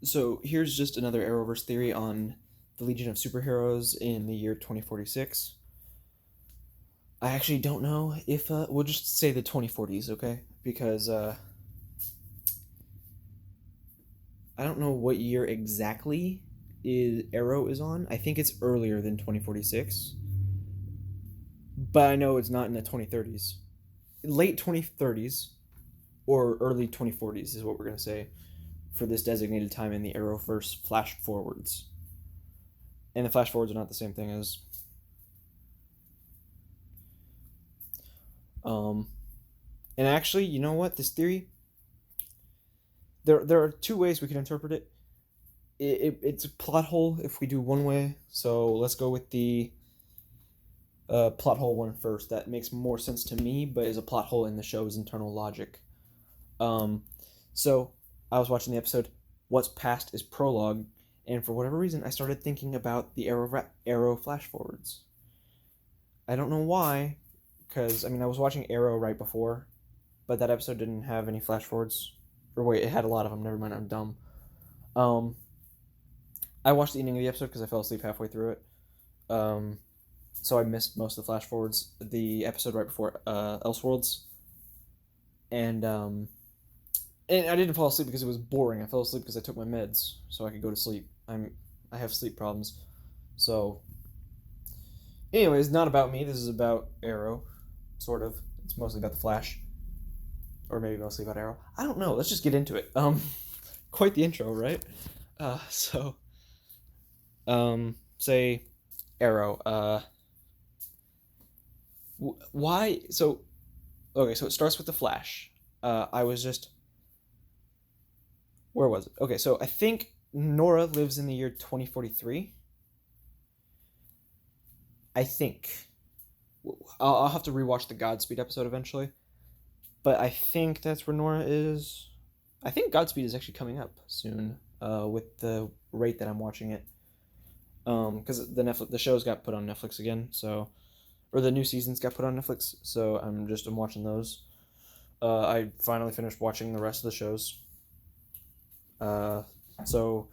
So here's just another ArrowVerse theory on the Legion of Superheroes in the year 2046. I actually don't know if we'll just say the 2040s, okay? Because I don't know what year exactly Arrow is on. I think it's earlier than 2046, but I know it's not in the 2030s. Late 2030s or early 2040s is what we're gonna say for this designated time in the ArrowVerse flash forwards. And the flash forwards are not the same thing as um and actually, you know what? This theory, there are two ways we can interpret it. It's a plot hole if we do one way. So let's go with the plot hole one first. That makes more sense to me, but is a plot hole in the show's internal logic. Um, so I was watching the episode. What's past is prologue, and for whatever reason, I started thinking about the Arrow flash forwards. I don't know why, because I mean I was watching Arrow right before, but that episode didn't have any flash forwards. Or wait, it had a lot of them. Never mind, I'm dumb. Um, I watched the ending of the episode because I fell asleep halfway through it. Um, so I missed most of the flash forwards. The episode right before Elseworlds, and and I didn't fall asleep because it was boring. I fell asleep because I took my meds so I could go to sleep. I have sleep problems, so anyways, not about me. This is about Arrow, sort of. It's mostly about the Flash, or maybe mostly about Arrow. I don't know. Let's just get into it. Quite the intro, right? So say Arrow. Why? So okay, so it starts with the Flash. I was just where was it? Okay, so I think Nora lives in the year 2043. I think I'll have to rewatch the Godspeed episode eventually, but I think that's where Nora is. I think Godspeed is actually coming up soon. With the rate that I'm watching it, because the shows got put on Netflix again, so or the new seasons got put on Netflix, so I'm watching those. I finally finished watching the rest of the shows. Uh, so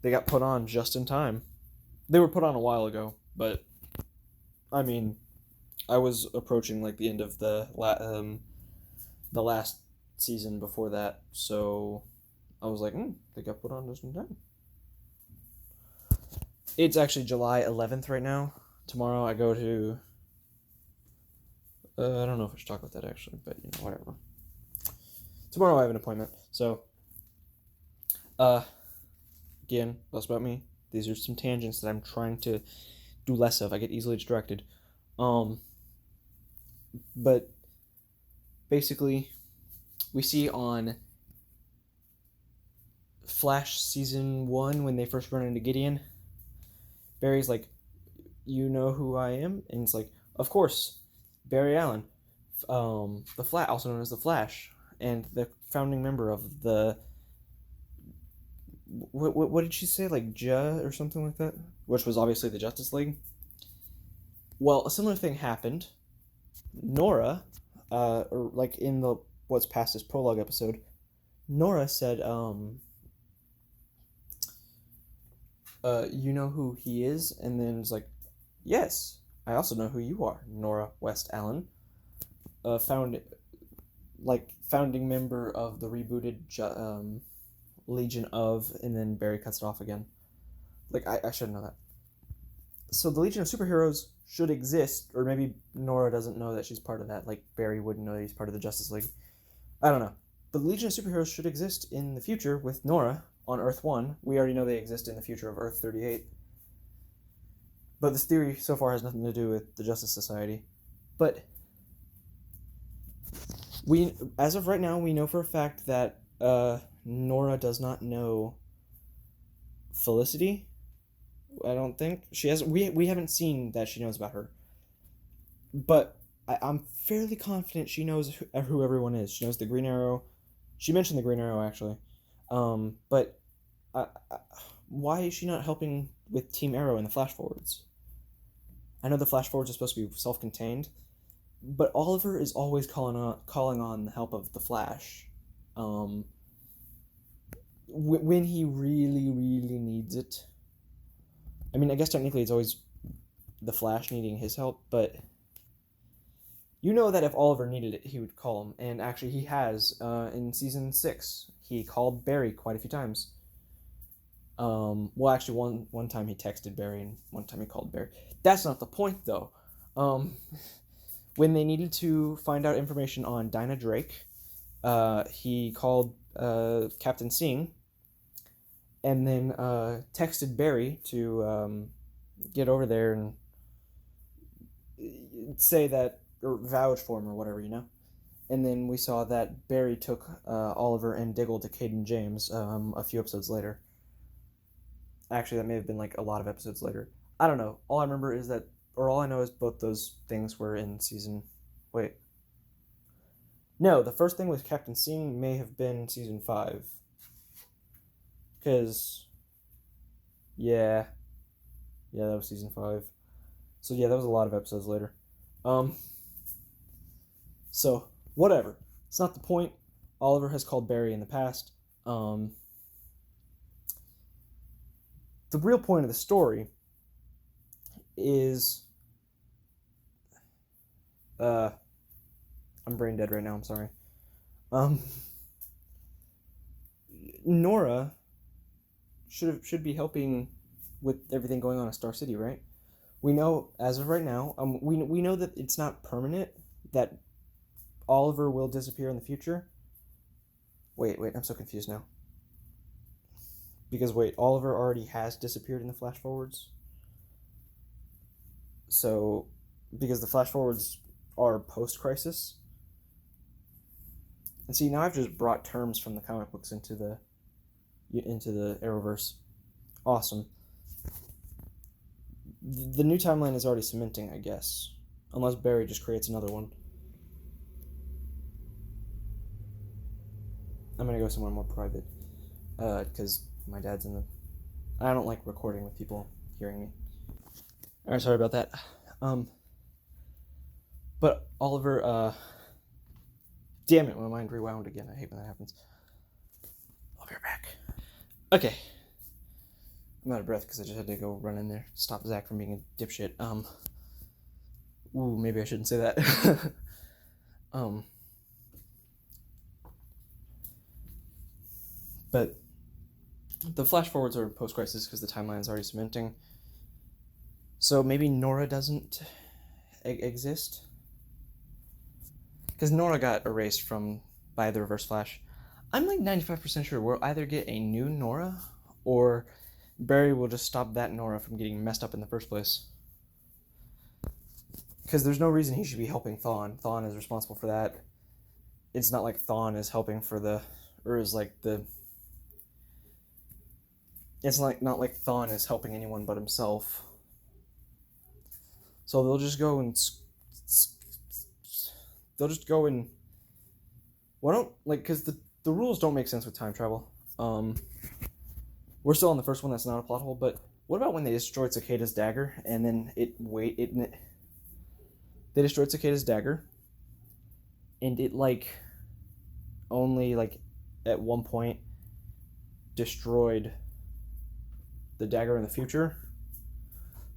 they got put on just in time. They were put on a while ago, but I mean, I was approaching like the end of the last season before that, so I was like, they got put on just in time. It's actually July 11th right now. Tomorrow I go to. I don't know if I should talk about that actually, but whatever. Tomorrow I have an appointment, so uh, again, less about me. These are some tangents that I'm trying to do less of. I get easily distracted. Um, but basically, we see on Flash season 1 when they first run into Gideon, Barry's like, "You know who I am?" And it's like, "Of course, Barry Allen, the Flash, also known as the Flash, and the founding member of the what did she say, like Ja or something like that, which was obviously the Justice League." Well, a similar thing happened. Nora, or like in the what's past this prologue episode, Nora said, "You know who he is?" And then it's like, "Yes, I also know who you are, Nora West Allen, found like founding member of the rebooted Legion of," and then Barry cuts it off again. Like I should know that. So the Legion of Superheroes should exist, or maybe Nora doesn't know that she's part of that. Like Barry wouldn't know that he's part of the Justice League. I don't know. But the Legion of Superheroes should exist in the future with Nora on Earth 1. We already know they exist in the future of Earth 38. But this theory so far has nothing to do with the Justice Society. But as of right now, we know for a fact that Nora does not know Felicity. I don't think she has. We haven't seen that she knows about her, but I'm fairly confident she knows who everyone is. She knows the Green Arrow. She mentioned the Green Arrow actually, but I, why is she not helping with Team Arrow in the Flash Forwards? I know the Flash Forwards are supposed to be self-contained, but Oliver is always calling on the help of the Flash. when he really, really needs it. I mean, I guess technically it's always the Flash needing his help, but you know that if Oliver needed it, he would call him. And actually, he has in season 6. He called Barry quite a few times. Well, actually, one time he texted Barry, and one time he called Barry. That's not the point, though. When they needed to find out information on Dinah Drake, he called Captain Singh, and then texted Barry to get over there and say that, or vouch for him or whatever, you know? And then we saw that Barry took Oliver and Diggle to Caden James a few episodes later. Actually, that may have been like a lot of episodes later. I don't know. All I remember is that, or all I know is both those things were in season... Wait. No, the first thing with Captain Singh may have been season 5. Because... Yeah, that was season 5. So yeah, that was a lot of episodes later. So, whatever. It's not the point. Oliver has called Barry in the past. The real point of the story is... I'm brain dead right now, I'm sorry. Nora should be helping with everything going on at Star City, right? We know, as of right now, we know that it's not permanent, that Oliver will disappear in the future. Wait, I'm so confused now. Because wait, Oliver already has disappeared in the flash forwards. So, because the flash forwards are post-crisis. And see, now I've just brought terms from the comic books into the ArrowVerse. Awesome. The new timeline is already cementing, I guess. Unless Barry just creates another one. I'm gonna go somewhere more private. Because my dad's in the... I don't like recording with people hearing me. Alright, sorry about that. But Oliver, damn it, my mind rewound again. I hate when that happens. I'll be right back. Okay. I'm out of breath because I just had to go run in there. Stop Zach from being a dipshit. Ooh, maybe I shouldn't say that. But the flash forwards are post-crisis because the timeline is already cementing. So maybe Nora doesn't exist? Because Nora got erased by the Reverse Flash. I'm like 95% sure we'll either get a new Nora, or Barry will just stop that Nora from getting messed up in the first place. Because there's no reason he should be helping Thawne. Thawne is responsible for that. It's not like Thawne is helping for the... Or is like the... It's not like Thawne is helping anyone but himself. So they'll just go and... Why don't... Like, because the rules don't make sense with time travel. We're still on the first one, that's not a plot hole, but what about when they destroyed Cicada's dagger, and then they destroyed Cicada's dagger, and it, like, only, like, at one point destroyed the dagger in the future,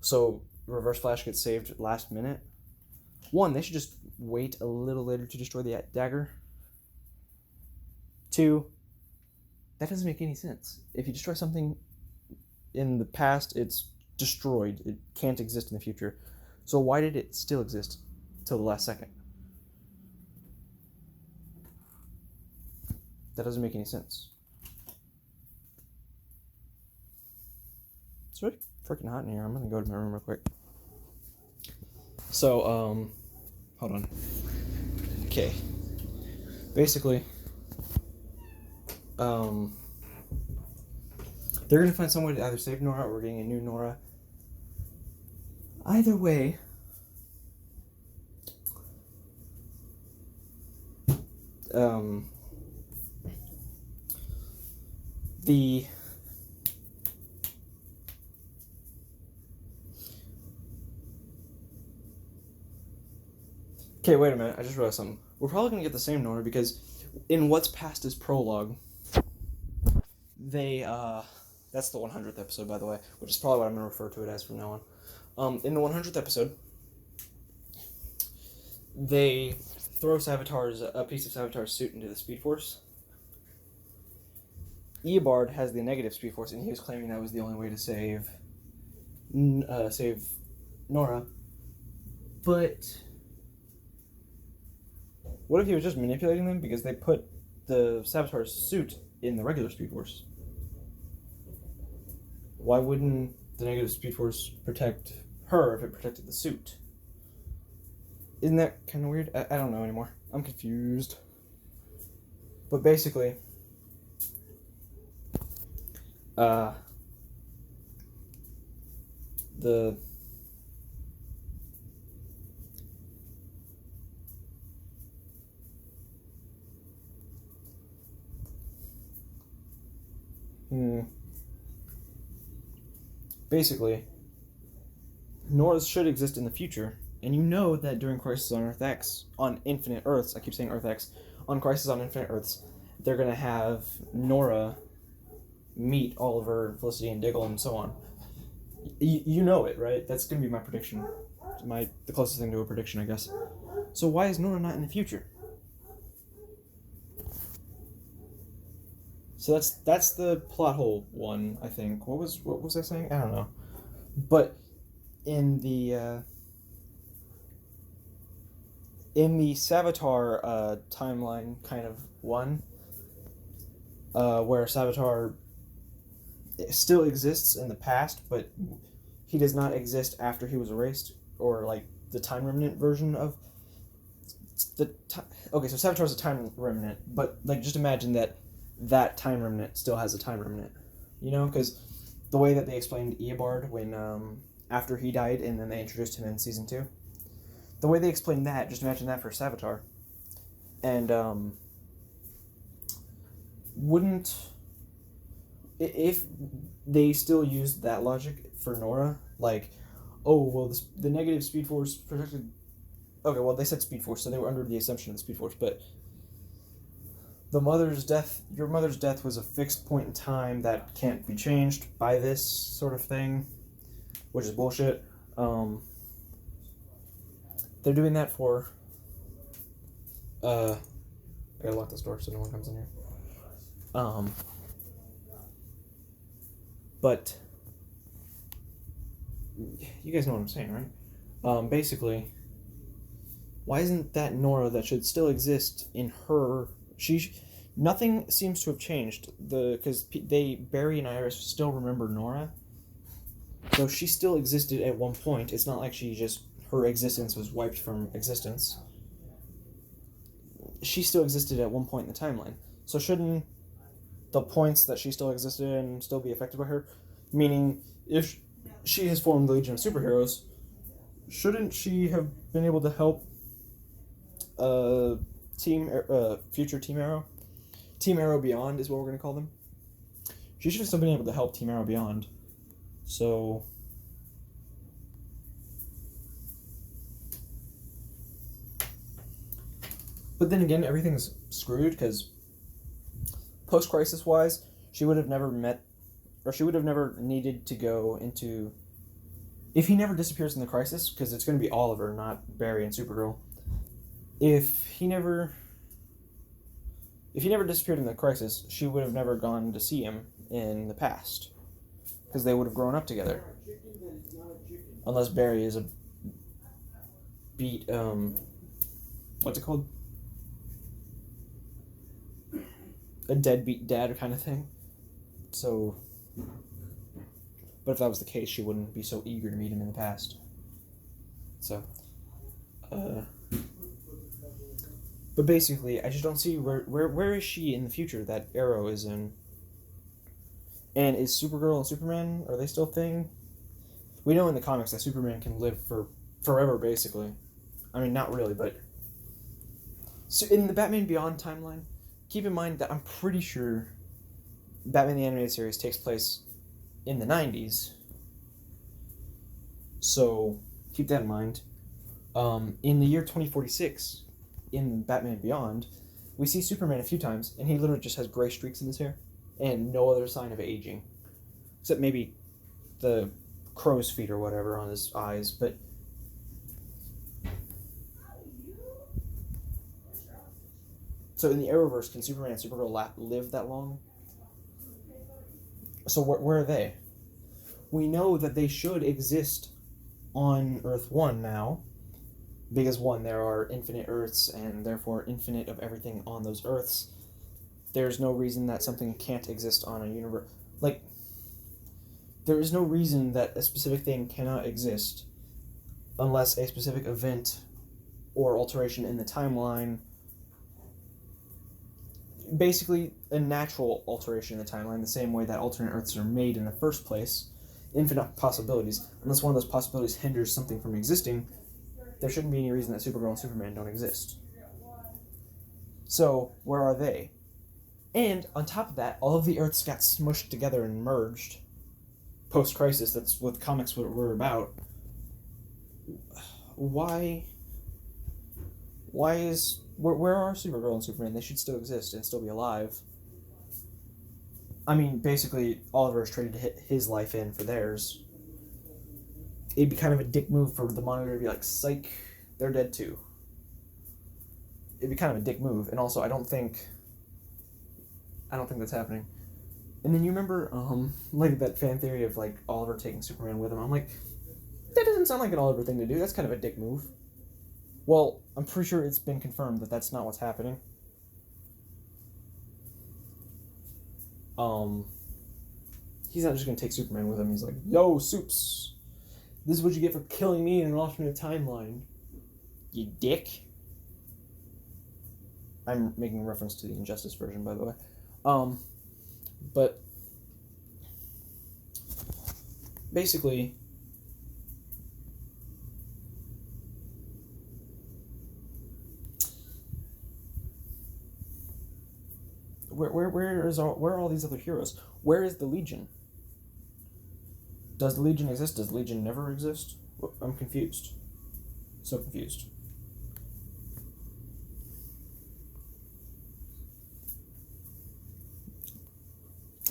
so Reverse Flash gets saved last minute. One, they should just wait a little later to destroy the dagger. Two, that doesn't make any sense. If you destroy something in the past, it's destroyed. It can't exist in the future. So why did it still exist till the last second? That doesn't make any sense. It's really freaking hot in here. I'm gonna go to my room real quick. So, hold on. Okay. Basically, they're gonna find some way to either save Nora or we're getting a new Nora. Either way, Okay, wait a minute, I just realized something. We're probably gonna get the same Nora because in What's Past is prologue, they that's the 100th episode, by the way, which is probably what I'm going to refer to it as from now on. In the 100th episode, they throw a piece of Savitar's suit into the Speed Force. Eobard has the negative Speed Force, and he was claiming that was the only way to save Nora. But what if he was just manipulating them because they put the Savitar's suit in the regular Speed Force? Why wouldn't the negative Speed Force protect her if it protected the suit? Isn't that kind of weird? I don't know anymore. I'm confused. But basically, basically, Nora's should exist in the future, and you know that during Crisis on Earth X, on Infinite Earths, I keep saying Earth X, on Crisis on Infinite Earths, they're gonna have Nora meet Oliver, Felicity, and Diggle, and so on. You know it, right? That's gonna be my prediction. The closest thing to a prediction, I guess. So why is Nora not in the future? So that's the plot hole one, I think. What was I saying? I don't know. But in the Savitar timeline kind of one, where Savitar still exists in the past, but he does not exist after he was erased, or like the time remnant version of okay, so Savitar's a time remnant, but like just imagine that time remnant still has a time remnant, you know, because the way that they explained Eobard when after he died and then they introduced him in season 2, the way they explained that, just imagine that for Savitar. And wouldn't, if they still used that logic for Nora, like, oh well, the negative Speed Force protected. Okay, well they said Speed Force, so they were under the assumption of the Speed Force, but your mother's death was a fixed point in time that can't be changed by this sort of thing, which is bullshit. They're doing that for, I gotta lock this door so no one comes in here. But you guys know what I'm saying, right? Basically, why isn't that Nora that should still exist in her? Nothing seems to have changed. Because Barry and Iris still remember Nora, so she still existed at one point. It's not like her existence was wiped from existence. She still existed at one point in the timeline. So shouldn't the points that she still existed in still be affected by her? Meaning, if she has formed the Legion of Superheroes, shouldn't she have been able to help future Team Arrow? Team Arrow Beyond is what we're going to call them. She should have still been able to help Team Arrow Beyond. So but then again, everything's screwed because post-crisis wise, she would have never needed to go into, if he never disappears in the crisis, because it's going to be Oliver, not Barry and Supergirl. If he never disappeared in the crisis, she would have never gone to see him in the past, because they would have grown up together. Unless Barry is a beat, what's it called? A deadbeat dad kind of thing. So, but if that was the case, she wouldn't be so eager to meet him in the past. So, but basically, I just don't see where is she in the future that Arrow is in. And is Supergirl and Superman, are they still a thing? We know in the comics that Superman can live for forever, basically. I mean, not really, but so in the Batman Beyond timeline, keep in mind that I'm pretty sure Batman the Animated Series takes place in the 90s. So, keep that in mind. In the year 2046, in Batman Beyond, we see Superman a few times, and he literally just has gray streaks in his hair. and no other sign of aging, except maybe the crow's feet or whatever on his eyes. But so in the Arrowverse, can Superman and Supergirl live that long? So where are they? We know that they should exist on Earth 1 now, because 1, there are infinite Earths, and therefore infinite of everything on those Earths. There's no reason that something can't exist on a universe. Like, there is no reason that a specific thing cannot exist unless a specific event or alteration in the timeline, basically a natural alteration in the timeline, the same way that alternate Earths are made in the first place, infinite possibilities. Unless one of those possibilities hinders something from existing, there shouldn't be any reason that Supergirl and Superman don't exist. So, where are they? And, on top of that, all of the Earths got smushed together and merged. Post-crisis, that's what the comics were about. Where are Supergirl and Superman? They should still exist and still be alive. I mean, basically, Oliver's traded his life in for theirs. It'd be kind of a dick move for the Monitor to be like, psych, they're dead too. It'd be kind of a dick move, and also I don't think that's happening. And then you remember, like that fan theory of like Oliver taking Superman with him. I'm like, that doesn't sound like an Oliver thing to do. That's kind of a dick move. Well, I'm pretty sure it's been confirmed that that's not what's happening. He's not just gonna take Superman with him. He's like, yo, Supes, this is what you get for killing me in an alternate timeline, you dick. I'm making reference to the Injustice version, by the way. But basically, where are all these other heroes? Where is the Legion? Does the Legion exist? Does the Legion never exist? I'm confused. So confused.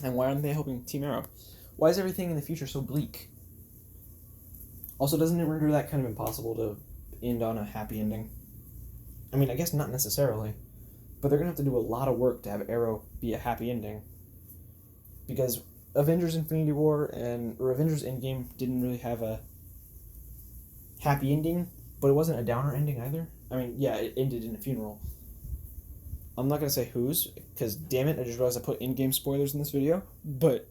And why aren't they helping Team Arrow? Why is everything in the future so bleak? Also, doesn't it render that kind of impossible to end on a happy ending? I mean, I guess not necessarily, but they're going to have to do a lot of work to have Arrow be a happy ending. Because Avengers Infinity War or Avengers Endgame didn't really have a happy ending, but it wasn't a downer ending either. I mean, yeah, it ended in a funeral. I'm not going to say whose, because damn it, I just realized I put in-game spoilers in this video, but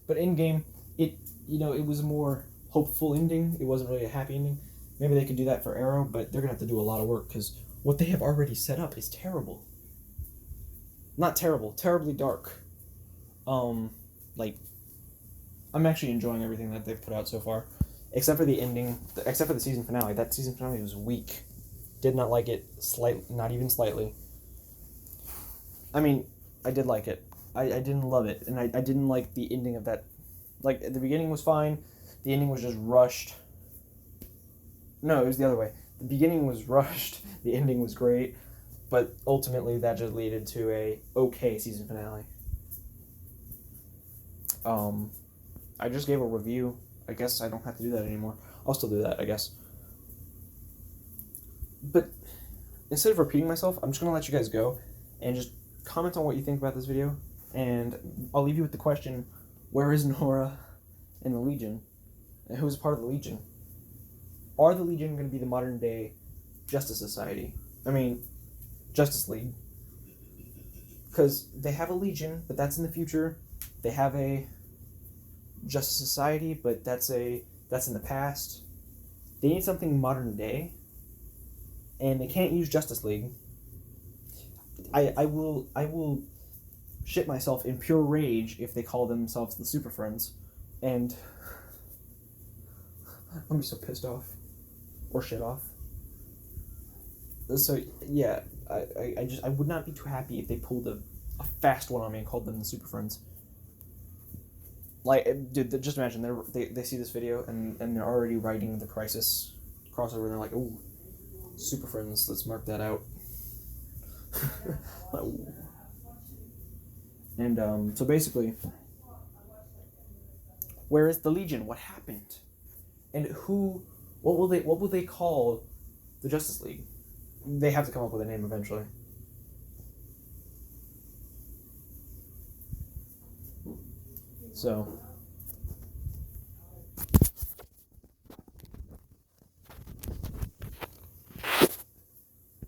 in-game, it was a more hopeful ending. It wasn't really a happy ending. Maybe they could do that for Arrow, but they're going to have to do a lot of work, because what they have already set up is terrible. Not terrible, terribly dark. Like, I'm actually enjoying everything that they've put out so far, except for the ending, except for the season finale. That season finale was weak. Did not like it, not even slightly. I mean, I did like it. I didn't love it, and I didn't like the ending of that. Like, the beginning was fine, the ending was just rushed. No, it was the other way. The beginning was rushed, the ending was great, but ultimately that just led to a okay season finale. I just gave a review. I guess I don't have to do that anymore. I'll still do that, I guess. But instead of repeating myself, I'm just going to let you guys go and just comment on what you think about this video. And I'll leave you with the question, where is Nora and the Legion? And who's a part of the Legion? Are the Legion going to be the modern day Justice Society? I mean, Justice League. Because they have a Legion, but that's in the future. They have a Justice Society, but that's in the past. They need something modern day. And they can't use Justice League. I will shit myself in pure rage if they call themselves the Super Friends, and I'll be so pissed off or shit off. So yeah, I would not be too happy if they pulled a fast one on me and called them the Super Friends. Like, dude, just imagine they see this video and they're already writing the Crisis crossover and they're like, ooh, Super Friends, let's mark that out. And so basically, where is the Legion? What happened? And what will they call the Justice League? They have to come up with a name eventually. So